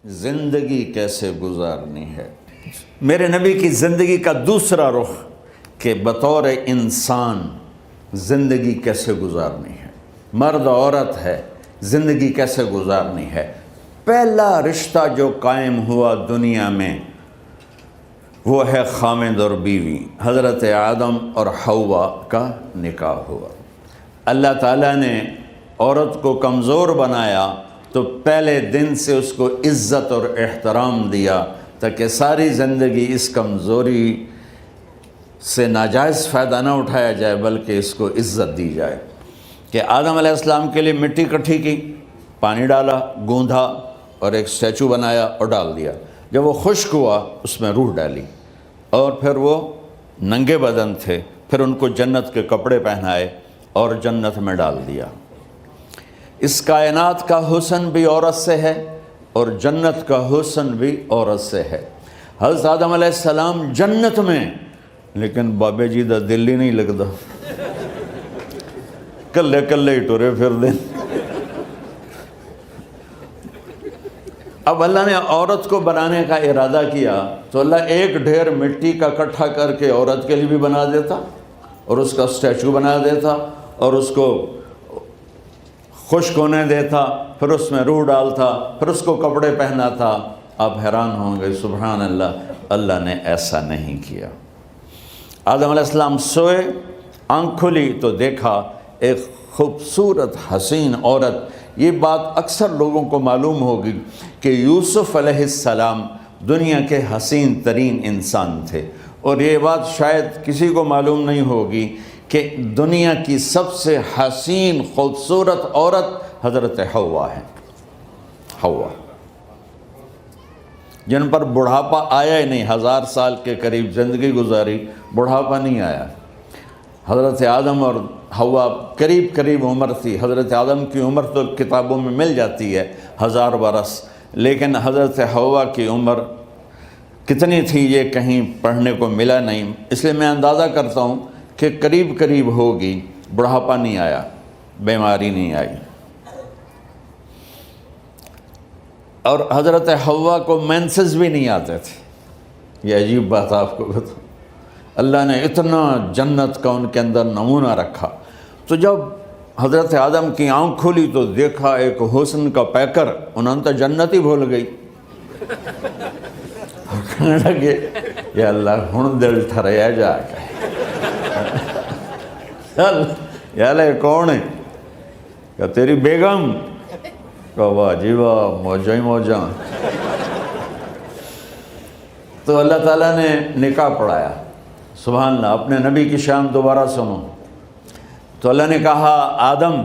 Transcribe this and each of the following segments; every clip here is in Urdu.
زندگی کیسے گزارنی ہے۔ میرے نبی کی زندگی کا دوسرا رخ کہ بطور انسان زندگی کیسے گزارنی ہے، مرد عورت ہے، زندگی کیسے گزارنی ہے۔ پہلا رشتہ جو قائم ہوا دنیا میں وہ ہے خامد اور بیوی، حضرت آدم اور حوا کا نکاح ہوا۔ اللہ تعالیٰ نے عورت کو کمزور بنایا تو پہلے دن سے اس کو عزت اور احترام دیا تاکہ ساری زندگی اس کمزوری سے ناجائز فائدہ نہ اٹھایا جائے بلکہ اس کو عزت دی جائے۔ کہ آدم علیہ السلام کے لیے مٹی اکٹھی کی، پانی ڈالا، گوندھا اور ایک اسٹیچو بنایا اور ڈال دیا۔ جب وہ خشک ہوا اس میں روح ڈالی اور پھر وہ ننگے بدن تھے، پھر ان کو جنت کے کپڑے پہنائے اور جنت میں ڈال دیا۔ اس کائنات کا حسن بھی عورت سے ہے اور جنت کا حسن بھی عورت سے ہے۔ حضرت آدم علیہ السلام جنت میں، لیکن بابے جی دا دل ہی نہیں لگتا، کلے کلے ہی ٹرے پھر دیں۔ اب اللہ نے عورت کو بنانے کا ارادہ کیا تو اللہ ایک ڈھیر مٹی کا اکٹھا کر کے عورت کے لیے بھی بنا دیتا اور اس کا اسٹیچو بنا دیتا اور اس کو خشک ہونے دیتا، پھر اس میں روح ڈالتا، پھر اس کو کپڑے پہناتا۔ آپ حیران ہوں گے، سبحان اللہ، اللہ نے ایسا نہیں کیا۔ آدم علیہ السلام سوئے، آنکھ کھلی تو دیکھا ایک خوبصورت حسین عورت۔ یہ بات اکثر لوگوں کو معلوم ہوگی کہ یوسف علیہ السلام دنیا کے حسین ترین انسان تھے، اور یہ بات شاید کسی کو معلوم نہیں ہوگی کہ دنیا کی سب سے حسین خوبصورت عورت حضرت حوا ہے۔ حوا جن پر بڑھاپا آیا ہی نہیں، 1000 سال کے قریب زندگی گزاری، بڑھاپا نہیں آیا۔ حضرت آدم اور حوا قریب قریب عمر تھی۔ حضرت آدم کی عمر تو کتابوں میں مل جاتی ہے 1000 برس، لیکن حضرت حوا کی عمر کتنی تھی یہ کہیں پڑھنے کو ملا نہیں، اس لیے میں اندازہ کرتا ہوں کہ قریب قریب ہوگی۔ بڑھاپا نہیں آیا، بیماری نہیں آئی۔ اور حضرت حوا کو مینسز بھی نہیں آتے تھے۔ یہ عجیب بات آپ کو بتاؤں، اللہ نے اتنا جنت کا ان کے اندر نمونہ رکھا۔ تو جب حضرت آدم کی آنکھ کھلی تو دیکھا ایک حسن کا پیکر، انہوں نے تو جنت ہی بھول گئی۔ کہنے لگے یا اللہ ہن دل ٹھریا جا کے، یا اللہ کون ہے؟ کہ تیری بیگم۔ کہ واہ جی واہ، موجاں ہی موجاں۔ تو اللہ تعالیٰ نے نکاح پڑھایا۔ سبحان اللہ، اپنے نبی کی شان دوبارہ سنو۔ تو اللہ نے کہا آدم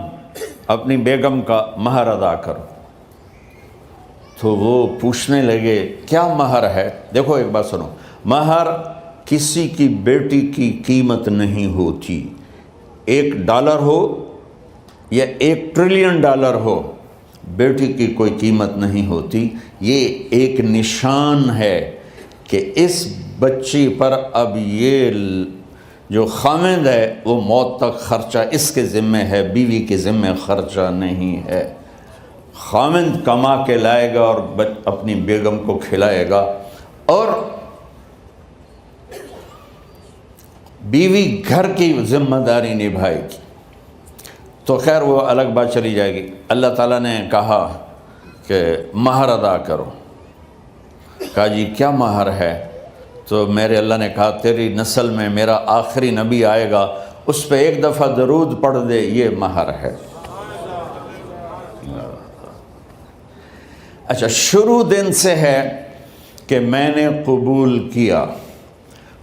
اپنی بیگم کا مہر ادا کرو۔ تو وہ پوچھنے لگے کیا مہر ہے؟ دیکھو ایک بات سنو، مہر کسی کی بیٹی کی قیمت نہیں ہوتی۔ $1 ہو یا $1 ٹریلین ہو، بیٹی کی کوئی قیمت نہیں ہوتی۔ یہ ایک نشان ہے کہ اس بچی پر اب یہ جو خامند ہے وہ موت تک خرچہ اس کے ذمہ ہے، بیوی کے ذمہ خرچہ نہیں ہے۔ خامند کما کے لائے گا اور اپنی بیگم کو کھلائے گا، اور بیوی گھر کی ذمہ داری نبھائے گی۔ تو خیر وہ الگ بات چلی جائے گی۔ اللہ تعالیٰ نے کہا کہ مہر ادا کرو۔ کہا جی کیا مہر ہے؟ تو میرے اللہ نے کہا تیری نسل میں میرا آخری نبی آئے گا، اس پہ ایک دفعہ درود پڑھ دے، یہ مہر ہے۔ اچھا، شروع دن سے ہے کہ میں نے قبول کیا۔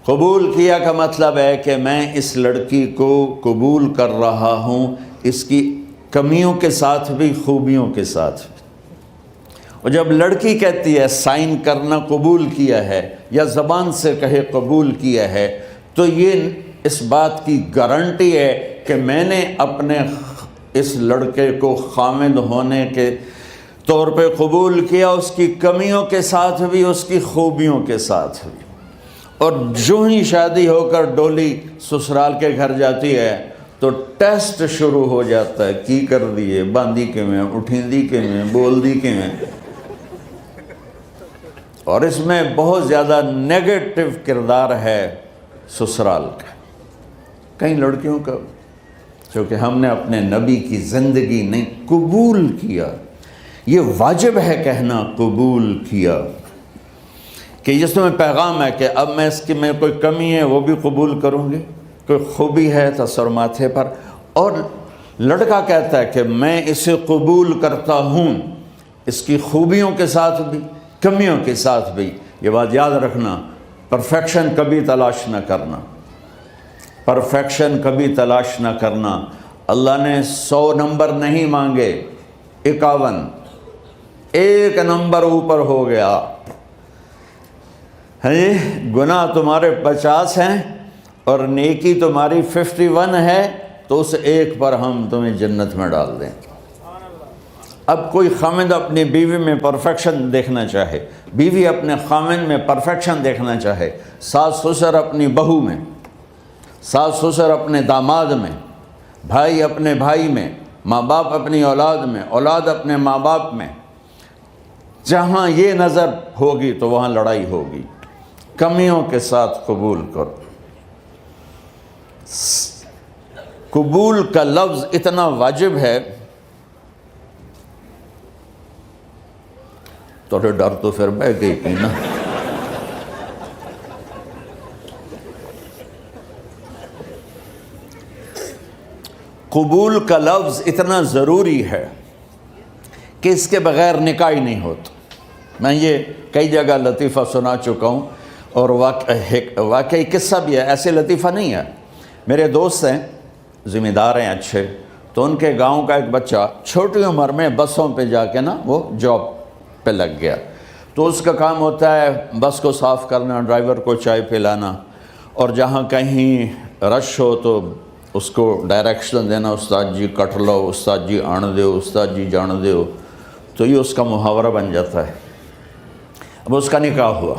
قبول کیا کا مطلب ہے کہ میں اس لڑکی کو قبول کر رہا ہوں، اس کی کمیوں کے ساتھ بھی خوبیوں کے ساتھ بھی۔ اور جب لڑکی کہتی ہے سائن کرنا قبول کیا ہے، یا زبان سے کہے قبول کیا ہے، تو یہ اس بات کی گارنٹی ہے کہ میں نے اپنے اس لڑکے کو خامد ہونے کے طور پہ قبول کیا، اس کی کمیوں کے ساتھ بھی، اس کی خوبیوں کے ساتھ بھی۔ اور جو ہی شادی ہو کر ڈولی سسرال کے گھر جاتی ہے تو ٹیسٹ شروع ہو جاتا ہے، کی کر دیے، باندھی کے میں، اٹھیندی کے میں، بول دی کے میں۔ اور اس میں بہت زیادہ نیگیٹو کردار ہے سسرال کا، کئی لڑکیوں کا، کیونکہ ہم نے اپنے نبی کی زندگی نہیں قبول کیا۔ یہ واجب ہے کہنا قبول کیا، کہ جس میں پیغام ہے کہ اب میں اس کی میں کوئی کمی ہے وہ بھی قبول کروں گی، کوئی خوبی ہے تو سر ماتھے پر، اور لڑکا کہتا ہے کہ میں اسے قبول کرتا ہوں، اس کی خوبیوں کے ساتھ بھی کمیوں کے ساتھ بھی۔ یہ بات یاد رکھنا، پرفیکشن کبھی تلاش نہ کرنا، پرفیکشن کبھی تلاش نہ کرنا۔ اللہ نے 100 نمبر نہیں مانگے، 51، ایک نمبر اوپر ہو گیا۔ گناہ تمہارے 50 ہیں اور نیکی تمہاری 51 ہے، تو اس ایک پر ہم تمہیں جنت میں ڈال دیں۔ اب کوئی خامند اپنی بیوی میں پرفیکشن دیکھنا چاہے، بیوی اپنے خامند میں پرفیکشن دیکھنا چاہے، ساس سسر اپنی بہو میں، ساس سسر اپنے داماد میں، بھائی اپنے بھائی میں، ماں باپ اپنی اولاد میں، اولاد اپنے ماں باپ میں، جہاں یہ نظر ہوگی تو وہاں لڑائی ہوگی۔ کمیوں کے ساتھ قبول کرو۔ قبول کا لفظ اتنا واجب ہے، تو ڈر تو پھر بہ گئی تھی نا۔ قبول کا لفظ اتنا ضروری ہے کہ اس کے بغیر نکاح ہی نہیں ہوتا۔ میں یہ کئی جگہ لطیفہ سنا چکا ہوں، اور واقعی قصہ بھی ہے، ایسے لطیفہ نہیں ہے۔ میرے دوست ہیں، ذمہ دار ہیں اچھے، تو ان کے گاؤں کا ایک بچہ چھوٹی عمر میں بسوں پہ جا کے نا وہ جاب پہ لگ گیا، تو اس کا کام ہوتا ہے بس کو صاف کرنا، ڈرائیور کو چائے پلانا، اور جہاں کہیں رش ہو تو اس کو ڈائریکشن دینا، استاد جی کٹ لو، استاد جی آن دیو، استاد جی جان دیو، تو یہ اس کا محاورہ بن جاتا ہے۔ اب اس کا نکاح ہوا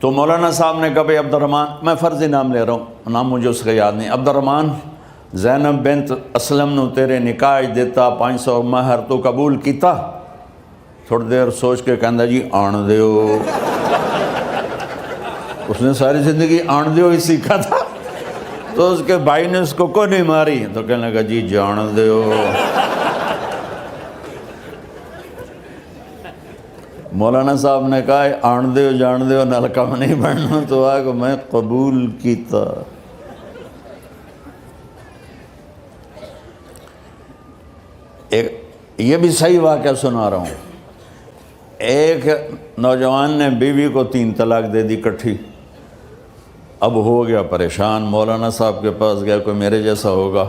تو مولانا صاحب نے کہا بھائی عبد الرحمن، میں فرضی نام لے رہا ہوں، نام مجھے اس کا یاد نہیں، عبد الرحمن زینب بنت اسلم نو تیرے نکاح دیتا 500 مہر تو قبول کیتا؟ تھوڑی دیر سوچ کے کہندا جی آن دیو۔ اس نے ساری زندگی آن دیو ہی سیکھا تھا، تو اس کے بھائی نے اس کو کوئی نہیں ماری، تو کہنے لگا جی جان دیو۔ مولانا صاحب نے کہا آن دیو جان دیو نال کم نہیں بننا، تو آگے میں قبول کیتا۔ یہ بھی صحیح واقعہ سنا رہا ہوں۔ ایک نوجوان نے بیوی کو 3 طلاق دے دی کٹھی، اب ہو گیا پریشان، مولانا صاحب کے پاس گیا، کوئی میرے جیسا ہوگا،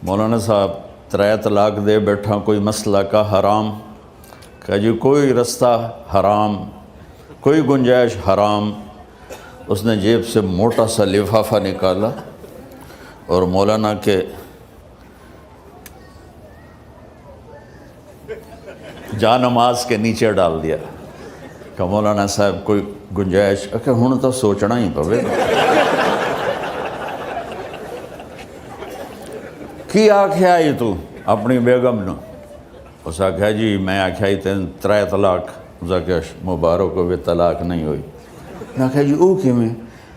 مولانا صاحب 3 طلاق دے بیٹھا، کوئی مسئلہ کا حرام؟ کہا جی کوئی رستہ حرام، کوئی گنجائش حرام۔ اس نے جیب سے موٹا سا لفافہ نکالا اور مولانا کے جا نماز کے نیچے ڈال دیا کہ مولانا صاحب کوئی گنجائش، کہ ہن تو سوچنا ہی پوے کی آکھیا ہی تو اپنی بیگم نو؟ اس آکھیا جی میں آکھیا ہی 3 طلاق، اس آکھیا مبارک ہوئے طلاق نہیں ہوئی۔ میں آکھیا جی او کیویں؟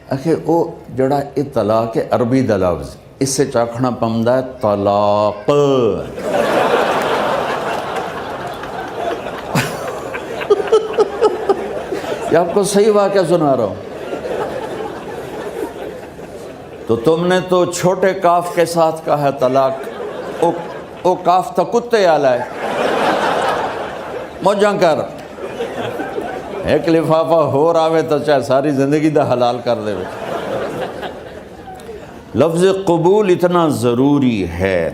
آکھیا او جڑا یہ طلاق ہے عربی دا لفظ، اس سے چاکھنا پمدا ہے طلاق۔ یہ آپ کو صحیح واقعہ سنا رہا ہوں۔ تو تم نے تو چھوٹے کاف کے ساتھ کہا ہے طلاق، او کاف تا کتے آلا ہے، موجاں کر، ایک لفافہ ہو راوے تو چاہے ساری زندگی دا حلال کر دے۔ لفظ قبول اتنا ضروری ہے۔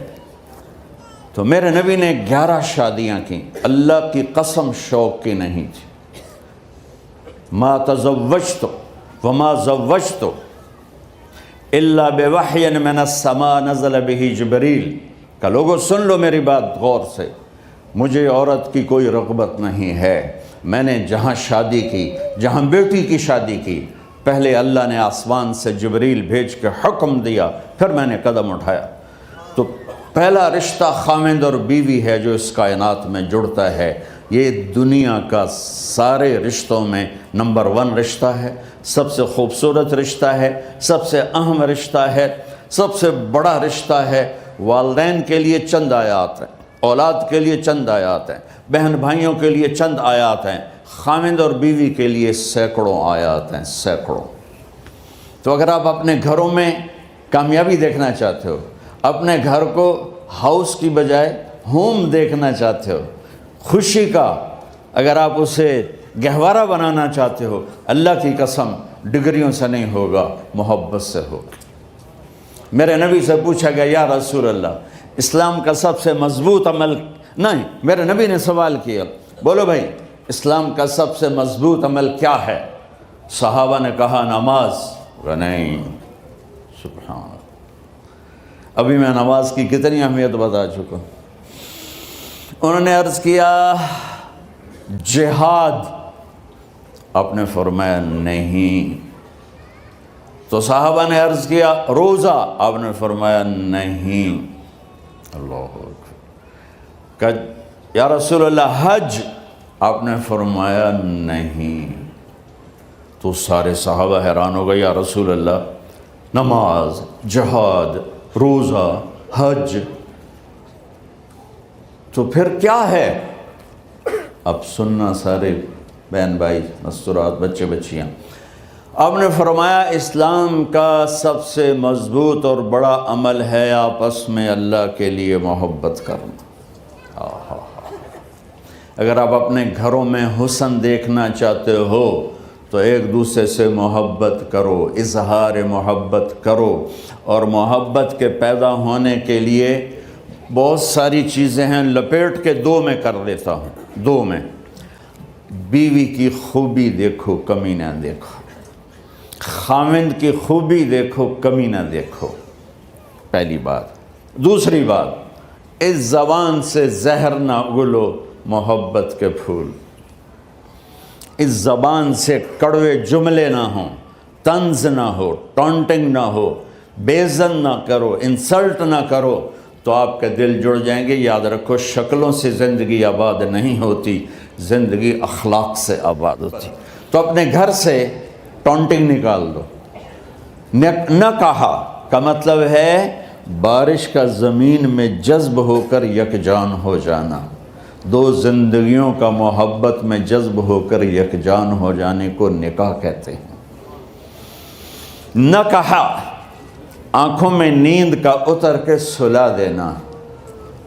تو میرے نبی نے 11 شادیاں کی، اللہ کی قسم شوق کی نہیں تھی۔ ما تزوجت وما زوجت الا بوحی من السماء نزل به جبریل، کہ لوگوں سن لو میری بات غور سے، مجھے عورت کی کوئی رغبت نہیں ہے، میں نے جہاں شادی کی، جہاں بیٹی کی شادی کی، پہلے اللہ نے آسمان سے جبریل بھیج کے حکم دیا، پھر میں نے قدم اٹھایا۔ تو پہلا رشتہ خامند اور بیوی ہے جو اس کائنات میں جڑتا ہے، یہ دنیا کا سارے رشتوں میں نمبر 1 رشتہ ہے، سب سے خوبصورت رشتہ ہے، سب سے اہم رشتہ ہے، سب سے بڑا رشتہ ہے۔ والدین کے لیے چند آیات ہیں، اولاد کے لیے چند آیات ہیں، بہن بھائیوں کے لیے چند آیات ہیں، خاوند اور بیوی کے لیے سینکڑوں آیات ہیں، سینکڑوں۔ تو اگر آپ اپنے گھروں میں کامیابی دیکھنا چاہتے ہو، اپنے گھر کو ہاؤس کی بجائے ہوم دیکھنا چاہتے ہو، خوشی کا اگر آپ اسے گہوارہ بنانا چاہتے ہو، اللہ کی قسم ڈگریوں سے نہیں ہوگا، محبت سے ہوگا۔ میرے نبی سے پوچھا گیا یا رسول اللہ اسلام کا سب سے مضبوط عمل، نہیں، میرے نبی نے سوال کیا، بولو بھائی اسلام کا سب سے مضبوط عمل کیا ہے؟ صحابہ نے کہا نماز۔ نہیں، سبحان اللہ، ابھی میں نماز کی کتنی اہمیت بتا چکا ہوں۔ انہوں نے عرض کیا جہاد، آپ نے فرمایا نہیں۔ تو صحابہ نے عرض کیا روزہ، آپ نے فرمایا نہیں۔ اللہ اکبر۔ کہ یا رسول اللہ حج، آپ نے فرمایا نہیں۔ تو سارے صحابہ حیران ہو گئے، یا رسول اللہ نماز، جہاد، روزہ، حج، تو پھر کیا ہے؟ اب سننا سارے بہن بھائی، مستورات، بچے بچیاں، آپ نے فرمایا اسلام کا سب سے مضبوط اور بڑا عمل ہے آپس میں اللہ کے لیے محبت کرنا۔ اگر آپ اپنے گھروں میں حسن دیکھنا چاہتے ہو تو ایک دوسرے سے محبت کرو، اظہار محبت کرو، اور محبت کے پیدا ہونے کے لیے بہت ساری چیزیں ہیں، لپیٹ کے 2 میں کر لیتا ہوں، 2 میں۔ بیوی کی خوبی دیکھو، کمی نہ دیکھو، خاوند کی خوبی دیکھو، کمی نہ دیکھو، پہلی بات۔ دوسری بات، اس زبان سے زہر نہ اگلو محبت کے پھول، اس زبان سے کڑوے جملے نہ ہوں، طنز نہ ہو، ٹانٹنگ نہ ہو، بےعزت نہ کرو، انسلٹ نہ کرو، تو آپ کے دل جڑ جائیں گے۔ یاد رکھو شکلوں سے زندگی آباد نہیں ہوتی، زندگی اخلاق سے آباد ہوتی۔ تو اپنے گھر سے ٹانٹنگ نکال دو۔ نہ کہا کا مطلب ہے بارش کا زمین میں جذب ہو کر یکجان ہو جانا، 2 زندگیوں کا محبت میں جذب ہو کر یکجان ہو جانے کو نکاح کہتے ہیں۔ نہ کہا آنکھوں میں نیند کا اتر کے سلا دینا،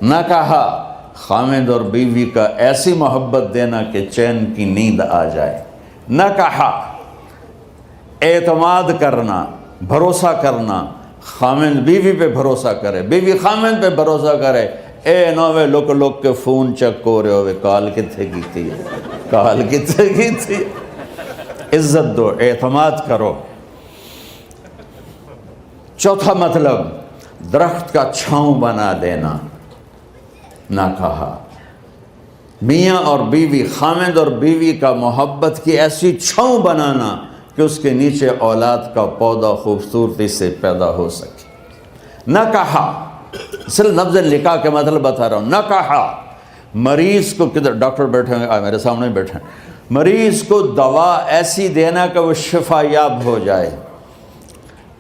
نہ کہا خاوند اور بیوی کا ایسی محبت دینا کہ چین کی نیند آ جائے، نہ کہا اعتماد کرنا، بھروسہ کرنا، خاوند بیوی پہ بھروسہ کرے، بیوی خاوند پہ بھروسہ کرے۔ اے نوے لوک کے فون چیک ہو رہے ہوئے، کال کتنے کی تھی، کال کتنے کی تھی۔ عزت دو، اعتماد کرو۔ چوتھا مطلب درخت کا چھاؤں بنا دینا، نہ کہا میاں اور بیوی، خاوند اور بیوی کا محبت کی ایسی چھاؤں بنانا کہ اس کے نیچے اولاد کا پودا خوبصورتی سے پیدا ہو سکے۔ نہ کہا، صرف لفظ نکاح کے مطلب بتا رہا ہوں، نہ کہا مریض کو، کدھر ڈاکٹر بیٹھے ہیں، میرے سامنے بیٹھے ہیں، مریض کو دوا ایسی دینا کہ وہ شفا یاب ہو جائے،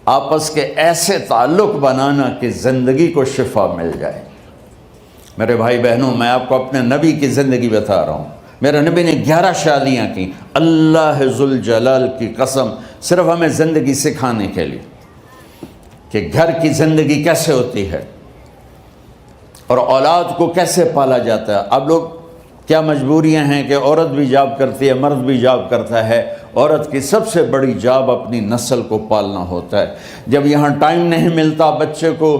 آپس کے ایسے تعلق بنانا کہ زندگی کو شفا مل جائے۔ میرے بھائی بہنوں، میں آپ کو اپنے نبی کی زندگی بتا رہا ہوں۔ میرے نبی نے 11 شادیاں کی، اللہ ذوالجلال کی قسم، صرف ہمیں زندگی سکھانے کے لیے کہ گھر کی زندگی کیسے ہوتی ہے اور اولاد کو کیسے پالا جاتا ہے۔ اب لوگ کیا مجبوریاں ہیں کہ عورت بھی جاب کرتی ہے، مرد بھی جاب کرتا ہے۔ عورت کی سب سے بڑی جاب اپنی نسل کو پالنا ہوتا ہے۔ جب یہاں ٹائم نہیں ملتا بچے کو،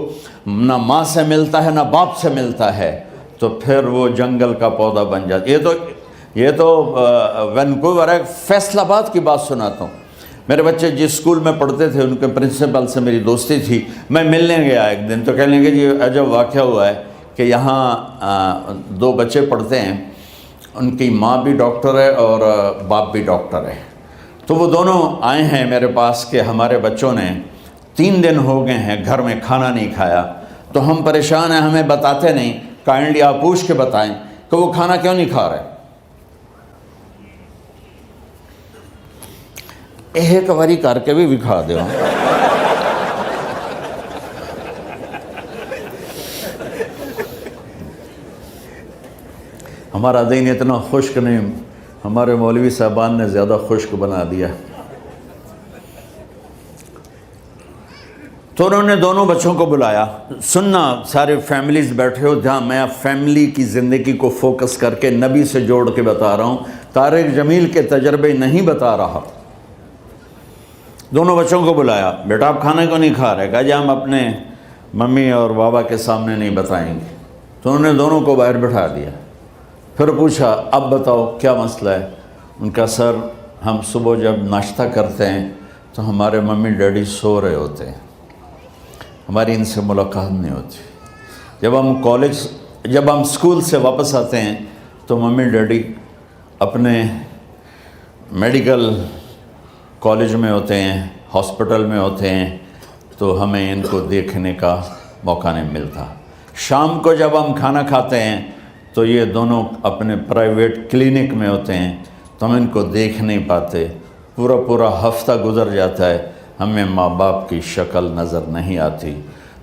نہ ماں سے ملتا ہے نہ باپ سے ملتا ہے، تو پھر وہ جنگل کا پودا بن جاتا ہے۔ یہ تو وینکوور ہے، فیصل آباد کی بات سناتا ہوں۔ میرے بچے جس اسکول میں پڑھتے تھے ان کے پرنسپل سے میری دوستی تھی، میں ملنے گیا ایک دن، تو کہنے لگے جی عجب واقعہ ہوا ہے کہ یہاں 2 بچے پڑھتے ہیں، ان کی ماں بھی ڈاکٹر ہے اور باپ بھی ڈاکٹر ہے، تو وہ دونوں آئے ہیں میرے پاس کہ ہمارے بچوں نے 3 دن ہو گئے ہیں گھر میں کھانا نہیں کھایا، تو ہم پریشان ہیں، ہمیں بتاتے نہیں، کائنڈلی آپ پوچھ کے بتائیں کہ وہ کھانا کیوں نہیں کھا رہے۔ ایک باری کر کے بھی دکھا دو. ہمارا دین اتنا خشک نہیں، ہمارے مولوی صاحبان نے زیادہ خشک بنا دیا. تو انہوں نے دونوں بچوں کو بلایا. سننا، سارے فیملیز بیٹھے ہو جہاں میں فیملی کی زندگی کو فوکس کر کے نبی سے جوڑ کے بتا رہا ہوں، طارق جمیل کے تجربے نہیں بتا رہا. دونوں بچوں کو بلایا. بیٹا آپ کھانے کو نہیں کھا رہے؟ کہا جی ہم اپنے ممی اور بابا کے سامنے نہیں بتائیں گے. تو انہوں نے دونوں کو باہر بٹھا دیا. پھر پوچھا اب بتاؤ کیا مسئلہ ہے؟ ان کا سر ہم صبح جب ناشتہ کرتے ہیں تو ہمارے ممی ڈیڈی سو رہے ہوتے ہیں، ہماری ان سے ملاقات نہیں ہوتی. جب ہم اسکول سے واپس آتے ہیں تو ممی ڈیڈی اپنے میڈیکل کالج میں ہوتے ہیں، ہاسپٹل میں ہوتے ہیں، تو ہمیں ان کو دیکھنے کا موقع نہیں ملتا. شام کو جب ہم کھانا کھاتے ہیں تو یہ دونوں اپنے پرائیویٹ کلینک میں ہوتے ہیں، تو ہم ان کو دیکھ نہیں پاتے. پورا ہفتہ گزر جاتا ہے، ہمیں ماں باپ کی شکل نظر نہیں آتی.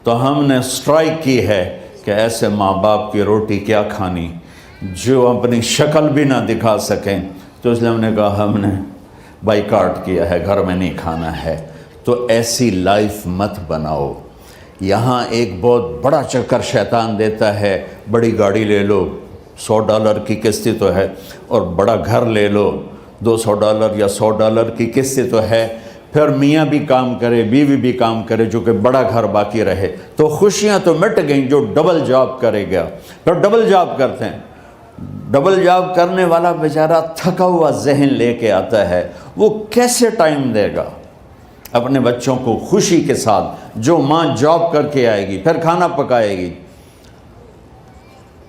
تو ہم نے سٹرائک کی ہے کہ ایسے ماں باپ کی روٹی کیا کھانی جو اپنی شکل بھی نہ دکھا سکیں. تو اس لیے ہم نے کہا ہم نے بائیکاٹ کیا ہے، گھر میں نہیں کھانا ہے. تو ایسی لائف مت بناؤ. یہاں ایک بہت بڑا چکر شیطان دیتا ہے، بڑی گاڑی لے لو، $100 کی قسط تو ہے، اور بڑا گھر لے لو، $200 یا $100 کی قسط تو ہے. پھر میاں بھی کام کرے، بیوی بھی کام کرے، جو کہ بڑا گھر باقی رہے، تو خوشیاں تو مٹ گئیں. جو ڈبل جاب کرے گا، پھر ڈبل جاب کرتے ہیں. ڈبل جاب کرنے والا بیچارہ تھکا ہوا ذہن لے کے آتا ہے، وہ کیسے ٹائم دے گا اپنے بچوں کو خوشی کے ساتھ؟ جو ماں جاب کر کے آئے گی پھر کھانا پکائے گی،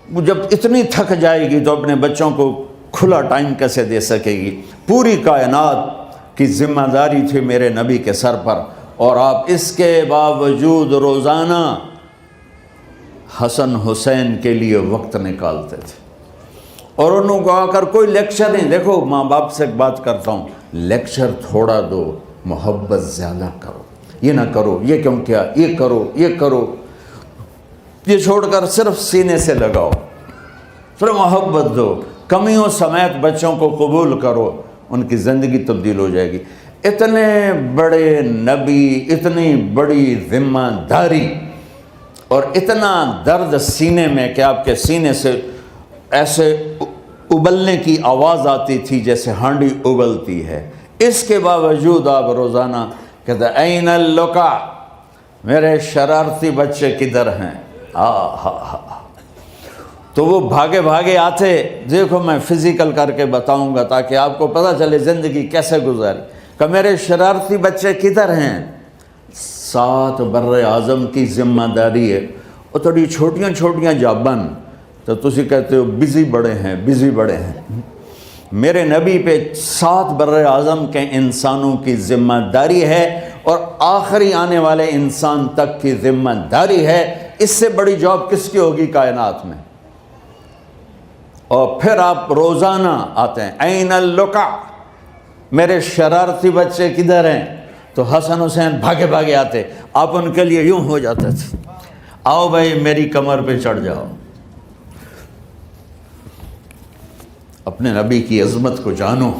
وہ جب اتنی تھک جائے گی تو اپنے بچوں کو کھلا ٹائم کیسے دے سکے گی؟ پوری کائنات کی ذمہ داری تھی میرے نبی کے سر پر، اور آپ اس کے باوجود روزانہ حسن حسین کے لیے وقت نکالتے تھے. اور انہوں کو آ کر کوئی لیکچر نہیں. دیکھو ماں باپ سے ایک بات کرتا ہوں، لیکچر تھوڑا دو، محبت زیادہ کرو. یہ نہ کرو، یہ کیوں کیا، یہ کرو، یہ کرو، یہ چھوڑ کر صرف سینے سے لگاؤ، صرف محبت دو. کمیوں سمیت بچوں کو قبول کرو، ان کی زندگی تبدیل ہو جائے گی. اتنے بڑے نبی، اتنی بڑی ذمہ داری، اور اتنا درد سینے میں کہ آپ کے سینے سے ایسے ابلنے کی آواز آتی تھی جیسے ہانڈی ابلتی ہے. اس کے باوجود آپ روزانہ کہتے این اللقا، میرے شرارتی بچے کدھر ہیں؟ تو وہ بھاگے بھاگے آتے. دیکھو میں فزیکل کر کے بتاؤں گا تاکہ آپ کو پتہ چلے زندگی کیسے گزاری. کہ میرے شرارتی بچے کدھر ہیں؟ 7 بر اعظم کی ذمہ داری ہے. اور تھوڑی چھوٹیاں جابن تو تسی کہتے ہو بزی بڑے ہیں، بزی بڑے ہیں. میرے نبی پہ 7 بر اعظم کے انسانوں کی ذمہ داری ہے، اور آخری آنے والے انسان تک کی ذمہ داری ہے. اس سے بڑی جاب کس کی ہوگی کائنات میں؟ اور پھر آپ روزانہ آتے ہیں این اللقا، میرے شرارتی بچے کدھر ہیں؟ تو حسن حسین بھاگے بھاگے آتے. آپ ان کے لیے یوں ہو جاتے تھے، آؤ بھائی میری کمر پہ چڑھ جاؤ. اپنے نبی کی عظمت کو جانو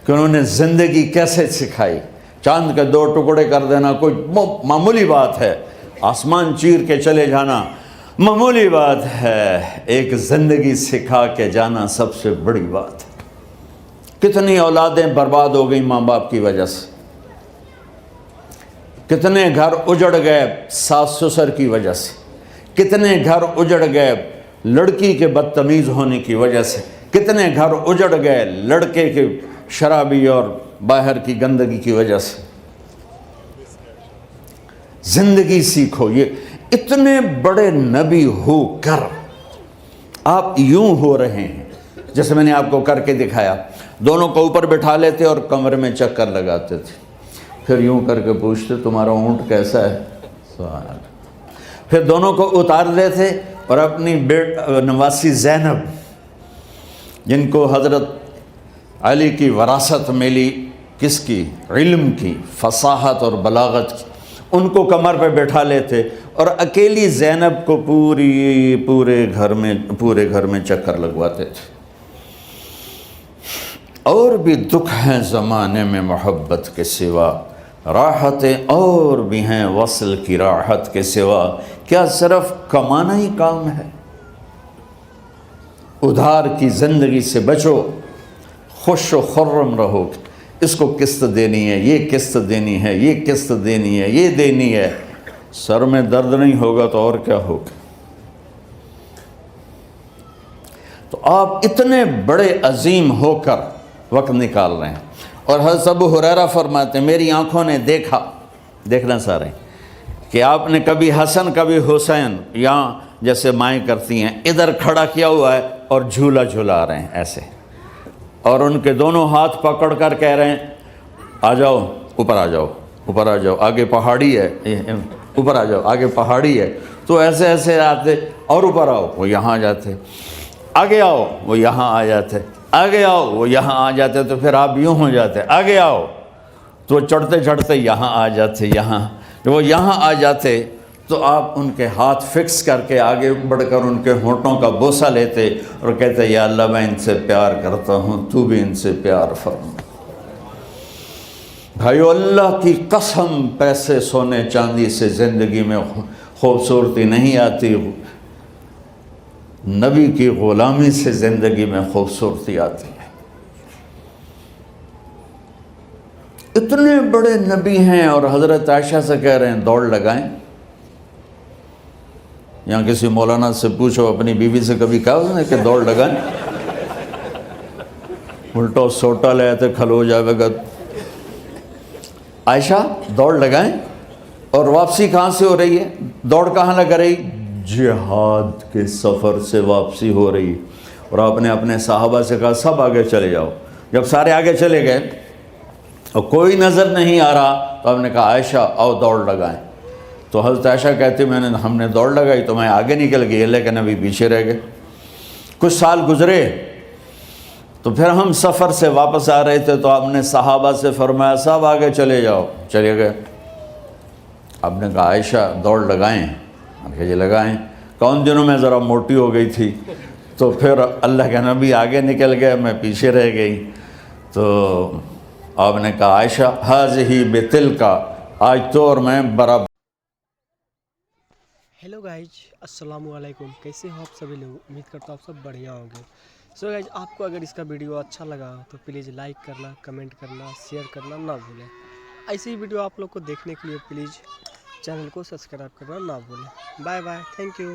کہ انہوں نے زندگی کیسے سکھائی. چاند کے 2 ٹکڑے کر دینا کوئی معمولی بات ہے، آسمان چیر کے چلے جانا معمولی بات ہے، ایک زندگی سکھا کے جانا سب سے بڑی بات ہے. کتنی اولادیں برباد ہو گئی ماں باپ کی وجہ سے، کتنے گھر اجڑ گئے ساس سسر کی وجہ سے، کتنے گھر اجڑ گئے لڑکی کے بدتمیز ہونے کی وجہ سے، کتنے گھر اجڑ گئے لڑکے کے شرابی اور باہر کی گندگی کی وجہ سے. زندگی سیکھو. یہ اتنے بڑے نبی ہو کر آپ یوں ہو رہے ہیں جیسے میں نے آپ کو کر کے دکھایا. دونوں کو اوپر بٹھا لیتے اور کمرے میں چکر لگاتے تھے، پھر یوں کر کے پوچھتے تمہارا اونٹ کیسا ہے؟ سوال. پھر دونوں کو اتار دیتے اور اپنی نواسی زینب، جن کو حضرت علی کی وراثت ملی کس کی؟ علم کی، فصاحت اور بلاغت کی، ان کو کمر پہ بٹھا لیتے اور اکیلی زینب کو پورے گھر میں چکر لگواتے تھے۔ اور بھی دکھ ہیں زمانے میں محبت کے سوا، راحتیں اور بھی ہیں وصل کی راحت کے سوا، کیا صرف کمانا ہی کام ہے؟ ادھار کی زندگی سے بچو، خوش و خرم رہو، اس کو قسط دینی ہے، یہ قسط دینی ہے، یہ قسط دینی ہے، یہ دینی ہے، سر میں درد نہیں ہوگا تو اور کیا ہوگا؟ تو آپ اتنے بڑے عظیم ہو کر وقت نکال رہے ہیں۔ اور حضرت ابو ہریرہ فرماتے ہیں میری آنکھوں نے دیکھنا سارے، کہ آپ نے کبھی حسن کبھی حسین، یہاں جیسے مائیں کرتی ہیں ادھر کھڑا کیا ہوا ہے اور جھولا جھولا رہے ہیں ایسے، اور ان کے دونوں ہاتھ پکڑ کر کہہ رہے ہیں آ جاؤ، اوپر آ جاؤ، اوپر آ جاؤ، آگے پہاڑی ہے، اوپر آ جاؤ، آگے پہاڑی ہے۔ تو ایسے ایسے آتے، اور اوپر آؤ، وہ یہاں آ جاتے، آگے آؤ، وہ یہاں آ جاتے، آگے آؤ، وہ یہاں آ جاتے، تو پھر آپ یوں ہو جاتے، آگے آؤ، تو چڑھتے چڑھتے یہاں آ جاتے، جب وہ یہاں آ جاتے تو آپ ان کے ہاتھ فکس کر کے آگے بڑھ کر ان کے ہونٹوں کا بوسہ لیتے اور کہتے یا اللہ میں ان سے پیار کرتا ہوں، تو بھی ان سے پیار فرما۔ بھائیو اللہ کی قسم، پیسے سونے چاندی سے زندگی میں خوبصورتی نہیں آتی، نبی کی غلامی سے زندگی میں خوبصورتی آتی ہے۔ اتنے بڑے نبی ہیں اور حضرت عائشہ سے کہہ رہے ہیں دوڑ لگائیں۔ یہاں کسی مولانا سے پوچھو اپنی بیوی سے کبھی کہا اس نے کہ دوڑ لگائیں؟ الٹا سوٹا لے آتے کھلو جاوے گا۔ عائشہ دوڑ لگائیں، اور واپسی کہاں سے ہو رہی ہے؟ دوڑ کہاں لگ رہی؟ جہاد کے سفر سے واپسی ہو رہی۔ اور آپ نے اپنے صحابہ سے کہا سب آگے چلے جاؤ۔ جب سارے آگے چلے گئے اور کوئی نظر نہیں آ رہا تو آپ نے کہا عائشہ آؤ دوڑ لگائیں۔ تو حضرت عائشہ کہتی ہم نے دوڑ لگائی تو میں آگے نکل گئی لیکن ابھی پیچھے رہ گئے۔ کچھ سال گزرے تو پھر ہم سفر سے واپس آ رہے تھے تو آپ نے صحابہ سے فرمایا سب آگے چلے جاؤ، چلے گئے۔ آپ نے کہا عائشہ دوڑ لگائیں؟ کہ جی لگائیں۔ کون دنوں میں ذرا موٹی ہو گئی تھی تو پھر اللہ کے نبی آگے نکل گئے، میں پیچھے رہ گئی۔ تو آپ نے کہا عائشہ ھذہ بتلک، آج تو اور میں برابر۔ ہیلو گائز، السلام علیکم، کیسے ہو آپ سبھی لوگ؟ امید کرتا ہوں آپ سب بڑھیا ہوں گے۔ سو گائز، آپ کو اگر اس کا ویڈیو اچھا لگا تو پلیز لائک کرنا، کمنٹ کرنا، شیئر کرنا نہ بھولیں۔ ایسی ہی ویڈیو آپ لوگ کو دیکھنے کے لیے پلیز چینل کو سبسکرائب کرنا نہ بھولیں۔ Bye bye, thank you.